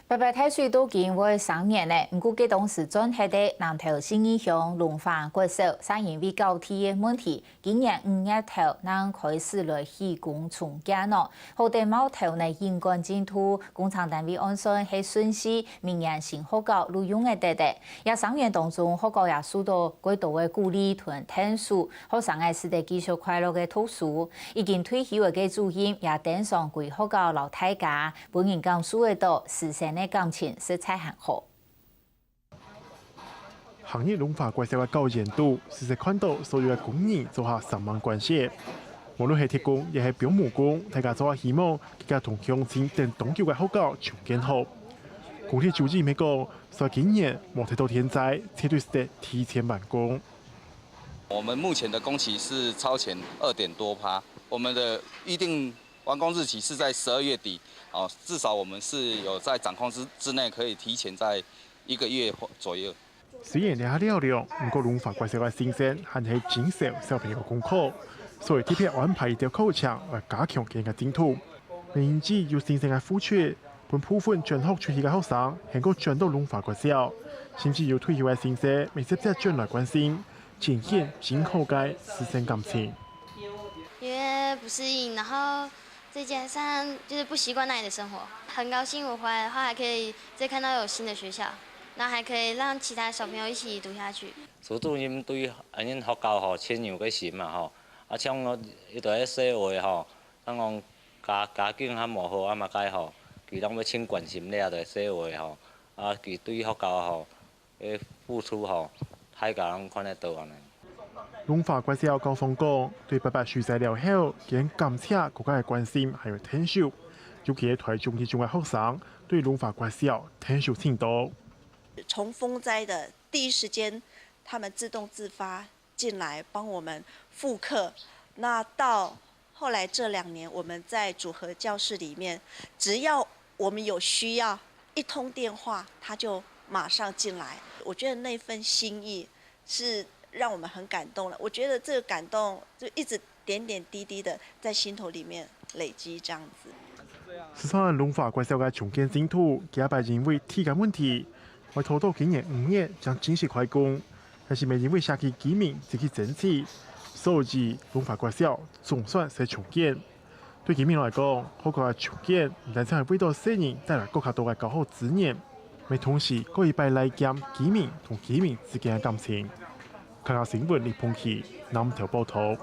白白太水都近为3年嘞，不过佢当时转系的南投新义乡龙华国小，是因为高铁的问题，今年5月头能开始来施工重建咯。好在码头呢人工进度，工程单位按算系顺序，明年新学校录用的得的。也3年当中，学校也受到几多的鼓励同听书，学生嘅是得继续快乐嘅读书。已经退休嘅主任也登上归学校老大家，本人讲书的多，师生的感情色彩很好。行业龙华国小嘅教研度，实时看到所有嘅工人做下3万关系。無論係鐵工，亦係表木工，大家做下希望，大家同鄉親等東橋嘅學校重建好。工地主任咪講，所以今年冇睇到天災，絕對是得提前完工。我們目前的工期是超前2點多%，我們的預定完工日期是在12月底，哦，至少我們是有在掌控之內，可以提前在1個月左右。雖然你係了了，不過龍華國小嘅新生還係減少小朋友功課，所以特別安排一條考場來加強佢嘅進度。因此有新生嘅付出，本部分轉學出去嘅學生，能夠轉到龍華國小，甚至有退休嘅新生，未直接轉來關心。展現今後嘅師生感情，因為不適應，然後再加上就是不習慣那裡的生活，很高興我回來的話，還可以再看到有新的學校，然後還可以讓其他小朋友一起讀下去。蘇主任對咱學校吼親像個心嘛吼，啊像我伊就喺說話吼，咱講家境較無好啊嘛該吼，佢當要請關心了就說話吼，啊佢對學校吼嘅付出吼。太家人看得到安尼。龍華國小高峰講，對爸爸逝世了後，佢感謝國家嘅關心，還有聽受，尤其係台中之中嘅學生對龍華國小聽受程度。從風災的第一時間，他們自動自發進來幫我們復課。那到後來這2年，我們在組合教室裡面，只要我們有需要，一通電話，他就馬上進來。我覺得那份心意是讓我們很感動了。我覺得這個感動就一直點點滴滴的在心頭裡面累積，這樣子。實際龍華國小嘅重建進度，加排因為體感問題，會拖到今年5月將正式開工，但是未因為社區居民自己爭取，所以龍華國小總算是重建。對居民來講，學校嘅重建唔單止係為到社人帶來更加多嘅教學資源。咪同時可以帶來減居民同居民之間嘅感情。看下新聞李鵬奇南投報道。